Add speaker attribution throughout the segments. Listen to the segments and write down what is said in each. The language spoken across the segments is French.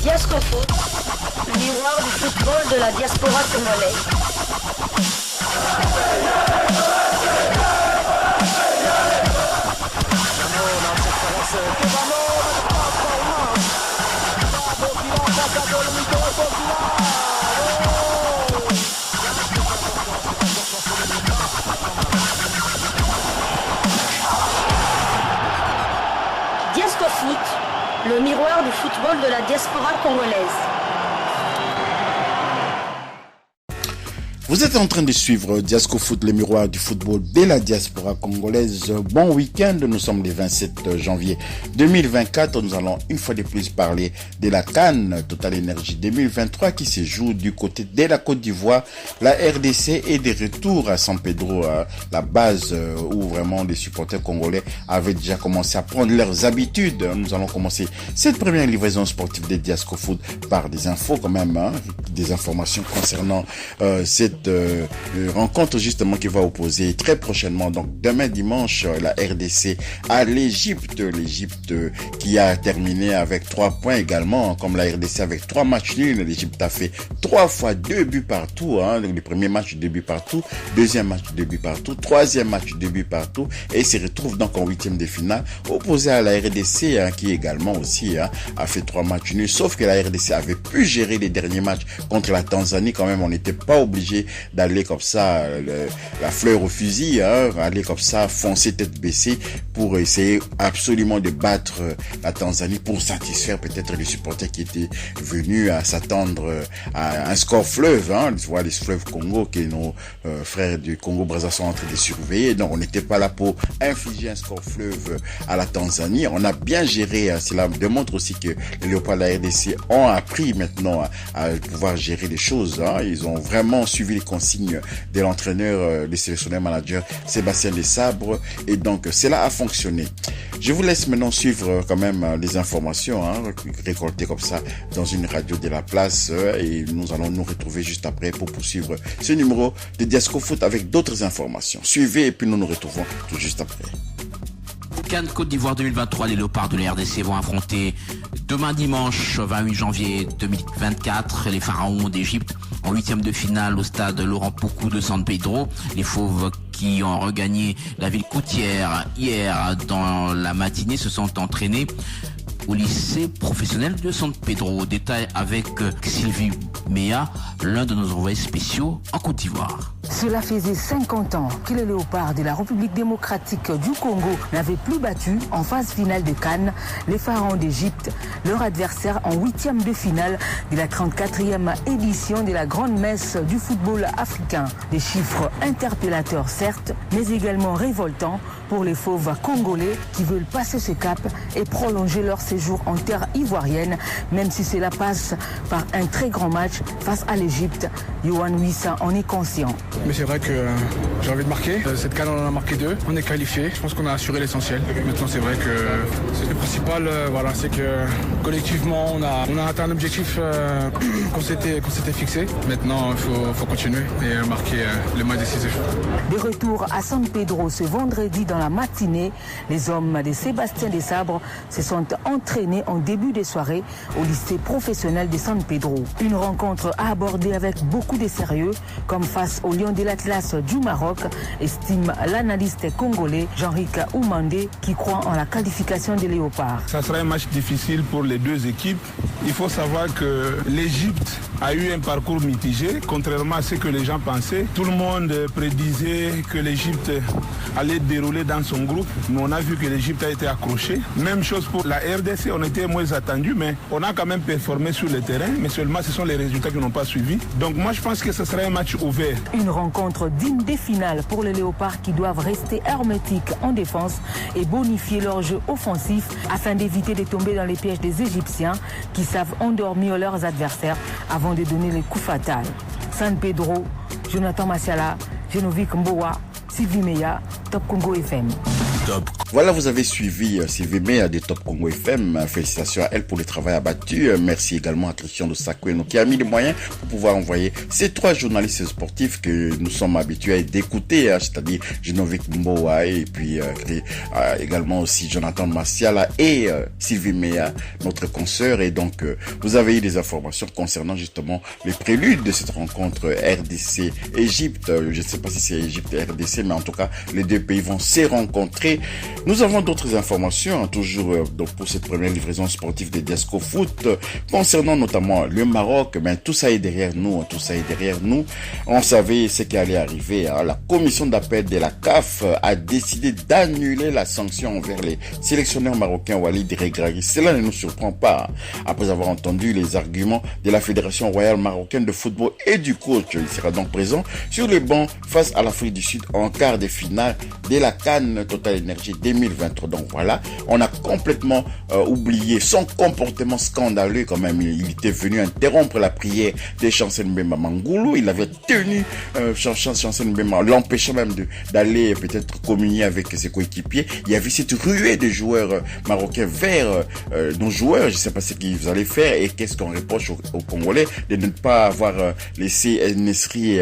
Speaker 1: Diascofoot, le miroir du football de la diaspora congolaise. Diascofoot, le miroir du football de la diaspora congolaise.
Speaker 2: Vous êtes en train de suivre Diascofoot, le miroir du football de la diaspora congolaise. Bon week-end, nous sommes le 27 janvier 2024. Nous allons une fois de plus parler de la CAN Total Energy 2023 qui se joue du côté de la Côte d'Ivoire. La RDC est de retour à San Pedro, la base où vraiment les supporters congolais avaient déjà commencé à prendre leurs habitudes. Nous allons commencer cette première livraison sportive de Diascofoot par des infos quand même, des informations concernant cette rencontre justement qui va opposer très prochainement, donc demain dimanche, la RDC à l'Égypte qui a terminé avec 3 points également, comme la RDC avec 3 matchs nuls. L'Égypte a fait 3 fois 2 buts partout, le premier match 2 buts partout, deuxième match 2 buts partout, troisième match 2 buts partout, et se retrouve donc en huitième de finale opposé à la RDC qui également aussi a fait 3 matchs nuls, sauf que la RDC avait pu gérer les derniers matchs contre la Tanzanie. Quand même, on n'était pas obligé d'aller comme ça, la fleur au fusil, aller comme ça, foncer tête baissée pour essayer absolument de battre la Tanzanie pour satisfaire peut-être les supporters qui étaient venus à s'attendre à un score fleuve, tu vois, les fleuves Congo que nos frères du Congo-Brazza sont en train de surveiller. Donc on n'était pas là pour infliger un score fleuve à la Tanzanie. On a bien géré, cela démontre aussi que les Léopards de la RDC ont appris maintenant à pouvoir gérer les choses. Ils ont vraiment suivi les consignes de l'entraîneur, le sélectionneur manager Sébastien Desabre, et donc cela a fonctionné. Je vous laisse maintenant suivre quand même les informations récoltées comme ça dans une radio de la place, et nous allons nous retrouver juste après pour poursuivre ce numéro de Diascofoot avec d'autres informations. Suivez et puis nous nous retrouvons tout juste après.
Speaker 3: CAN Côte d'Ivoire 2023, les Léopards de la RDC vont affronter demain dimanche 28 janvier 2024 les Pharaons d'Égypte en huitième de finale au stade Laurent Pokou de San Pedro. Les Fauves qui ont regagné la ville côtière hier dans la matinée se sont entraînés au lycée professionnel de San Pedro. Détail avec Sylvie Meya, l'un de nos envoyés spéciaux en Côte d'Ivoire.
Speaker 4: Cela faisait 50 ans que les Léopards de la République démocratique du Congo n'avaient plus battu en phase finale de CAN les Pharaons d'Égypte, leur adversaire en huitième de finale de la 34e édition de la grande messe du football africain. Des chiffres interpellateurs certes, mais également révoltants pour les fauves congolais qui veulent passer ce cap et prolonger leur séjour en terre ivoirienne, même si cela passe par un très grand match face à l'Égypte. Yohan Wissa en est conscient.
Speaker 5: Mais c'est vrai que j'ai envie de marquer. Cette CAN, on en a marqué 2. On est qualifié. Je pense qu'on a assuré l'essentiel. Maintenant, c'est vrai que c'est le principal. C'est que collectivement, on a atteint un objectif qu'on s'était fixé. Maintenant, il faut continuer et marquer le match décisif.
Speaker 4: De retour à San Pedro ce vendredi dans la matinée, les hommes de Sébastien Desabre se sont entraînés en début de soirée au lycée professionnel de San Pedro. Une rencontre à aborder avec beaucoup de sérieux, comme face au Lion de l'Atlas du Maroc, estime l'analyste congolais Jean-Ric Oumandé, qui croit en la qualification des Léopards.
Speaker 6: Ça sera un match difficile pour les deux équipes. Il faut savoir que l'Égypte a eu un parcours mitigé, contrairement à ce que les gens pensaient. Tout le monde prédisait que l'Égypte allait dérouler dans son groupe, mais on a vu que l'Égypte a été accrochée. Même chose pour la RDC, on était moins attendu, mais on a quand même performé sur le terrain, mais seulement ce sont les résultats qui n'ont pas suivi. Donc moi je pense que ce sera un match ouvert.
Speaker 4: Une rencontre digne des finales pour les Léopards qui doivent rester hermétiques en défense et bonifier leur jeu offensif afin d'éviter de tomber dans les pièges des Égyptiens qui savent endormir leurs adversaires avant de donner les coups fatals. San Pedro, Jonathan Massiala, Genovic Mbowa, Sylvie Meya, Top Congo FM.
Speaker 3: Top
Speaker 2: Voilà, vous avez suivi Sylvie Mea de Top Congo FM. Félicitations à elle pour le travail abattu. Merci également à Christian de Sakweno qui a mis les moyens pour pouvoir envoyer ces 3 journalistes sportifs que nous sommes habitués d'écouter, c'est-à-dire Genovic Mboa et puis également aussi Jonathan Massiala et Sylvie Mea, notre consoeur. Et donc, vous avez eu des informations concernant justement les préludes de cette rencontre RDC-Égypte. Je ne sais pas si c'est Égypte et RDC, mais en tout cas, les deux pays vont se rencontrer. Nous avons d'autres informations, toujours donc pour cette première livraison sportive de Diasco Foot, concernant notamment le Maroc. Mais tout ça est derrière nous, On savait ce qui allait arriver. La commission d'appel de la CAF a décidé d'annuler la sanction envers les sélectionneurs marocains Walid Regragui. Cela ne nous surprend pas, après avoir entendu les arguments de la Fédération royale marocaine de football et du coach. Il sera donc présent sur les bancs face à l'Afrique du Sud en quart de finale de la CAN Total Energy 2023. Donc voilà, on a complètement oublié son comportement scandaleux quand même. Il était venu interrompre la prière de Chancel Mbemba Mangoulou. Il avait tenu Chancel Mbemba, l'empêchant même d'aller peut-être communier avec ses coéquipiers. Il y avait cette ruée de joueurs marocains vers nos joueurs. Je ne sais pas ce qu'ils allaient faire et qu'est-ce qu'on reproche aux Congolais de ne pas avoir laissé Nesri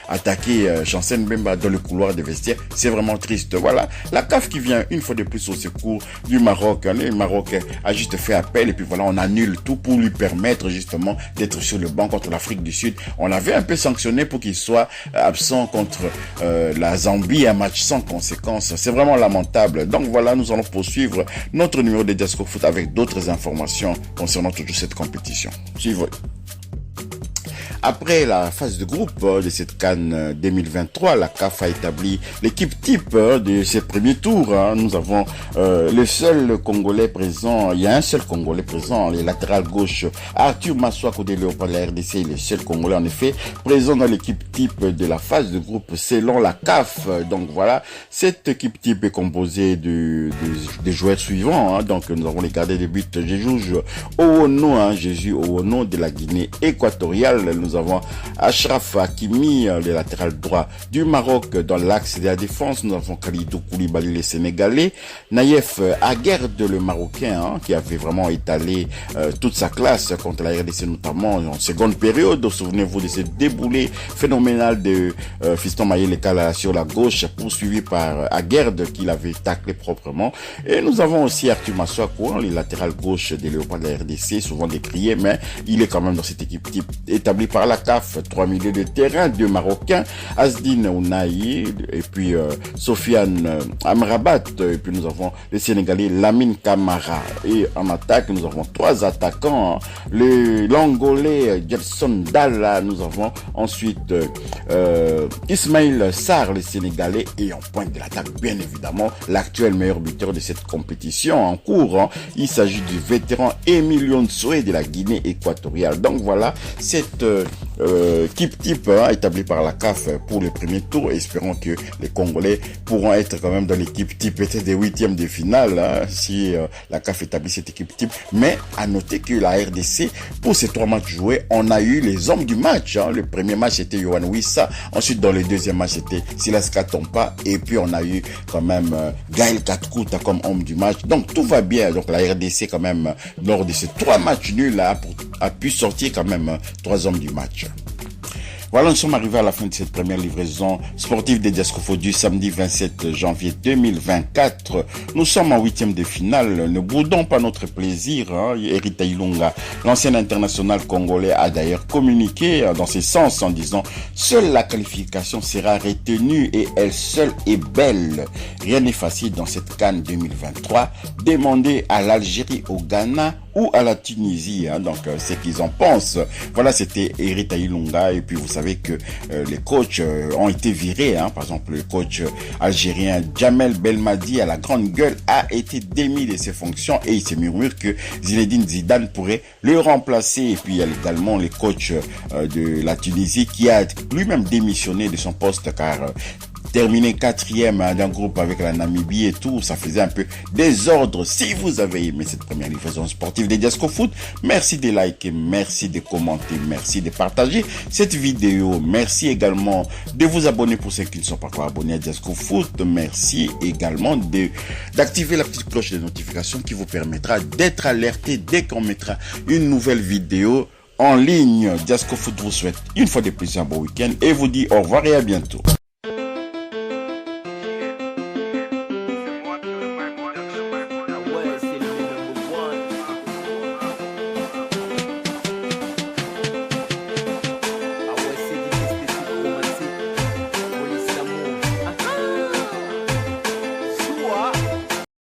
Speaker 2: attaquer Chancel Mbemba dans le couloir des vestiaires. C'est vraiment triste. Voilà, la CAF qui vient une fois de plus au secours du Maroc. Le Maroc a juste fait appel et puis voilà, on annule tout pour lui permettre justement d'être sur le banc contre l'Afrique du Sud. On l'avait un peu sanctionné pour qu'il soit absent contre la Zambie, un match sans conséquence. C'est vraiment lamentable. Donc voilà, nous allons poursuivre notre numéro de Diasco Foot avec d'autres informations concernant toujours cette compétition. Suivez. Après la phase de groupe de cette CAN 2023, la CAF a établi l'équipe type de ces premiers tours. Nous avons le seul Congolais présent, il y a un seul Congolais présent, les latéral gauche Arthur Maswako de Léopard de la RDC, le seul Congolais en effet présent dans l'équipe type de la phase de groupe selon la CAF. Donc voilà, cette équipe type est composée des joueurs suivants. Donc nous avons les gardiens de but Jésus Owono, Jésus Owono de la Guinée équatoriale. Nous avons Achraf Hakimi, le latéral droit du Maroc dans l'axe de la défense. Nous avons Khalidou Koulibaly, le Sénégalais. Naïef Aguerd, le Marocain, qui avait vraiment étalé toute sa classe contre la RDC, notamment en seconde période. Souvenez-vous de ce déboulé phénoménal de Fiston Mayele-Kala sur la gauche, poursuivi par Aguerd, qui l'avait taclé proprement. Et nous avons aussi Arthur Maswako, le latéral gauche des Léopards de la RDC, souvent décrié, mais il est quand même dans cette équipe type établie par la CAF. 3 milieux de terrain, 2 Marocains, Asdine Ounahi et puis Sofiane Amrabat, et puis nous avons le Sénégalais Lamine Camara. Et en attaque, nous avons 3 attaquants, l'Angolais Gelson Dalla, nous avons ensuite Ismaïl Sarr, le Sénégalais, et en pointe de l'attaque, bien évidemment, l'actuel meilleur buteur de cette compétition en cours. Il s'agit du vétéran Emilio Nsoué de la Guinée équatoriale. Donc voilà, cette équipe type établie par la CAF pour le premier tour. Espérons que les Congolais pourront être quand même dans l'équipe type peut-être des 8e de finale si la CAF établit cette équipe type. Mais à noter que la RDC, pour ces 3 matchs joués, on a eu les hommes du match. Le premier match c'était Yohan Wissa, ensuite dans le deuxième match c'était Silas Katompa, et puis on a eu quand même Gaël Katkouta comme homme du match. Donc tout va bien. Donc la RDC quand même, lors de ces 3 matchs nuls a pu sortir quand même 3 hommes du match. Voilà, nous sommes arrivés à la fin de cette première livraison sportive des Diasco Foot du samedi 27 janvier 2024. Nous sommes en 8e de finale. Ne boudons pas notre plaisir. Herita Ilunga, l'ancien international congolais, a d'ailleurs communiqué dans ce sens en disant « Seule la qualification sera retenue et elle seule est belle. Rien n'est facile dans cette CAN 2023. Demandez à l'Algérie, au Ghana ou à la Tunisie. » Donc, ce qu'ils en pensent. Voilà, c'était Herita Ilunga. Et puis, vous savez que les coachs ont été virés. Par exemple, le coach algérien Djamel Belmadi à la grande gueule a été démis de ses fonctions et il se murmure que Zinedine Zidane pourrait le remplacer. Et puis il y a également le coach de la Tunisie qui a lui-même démissionné de son poste car terminé 4e d'un groupe avec la Namibie et tout. Ça faisait un peu désordre. Si vous avez aimé cette première livraison sportive des Diasco Foot, merci de liker, merci de commenter, merci de partager cette vidéo. Merci également de vous abonner pour ceux qui ne sont pas encore abonnés à Diasco Foot. Merci également d'activer la petite cloche de notification qui vous permettra d'être alerté dès qu'on mettra une nouvelle vidéo en ligne. Diasco Foot vous souhaite une fois de plus un bon week-end et vous dit au revoir et à bientôt.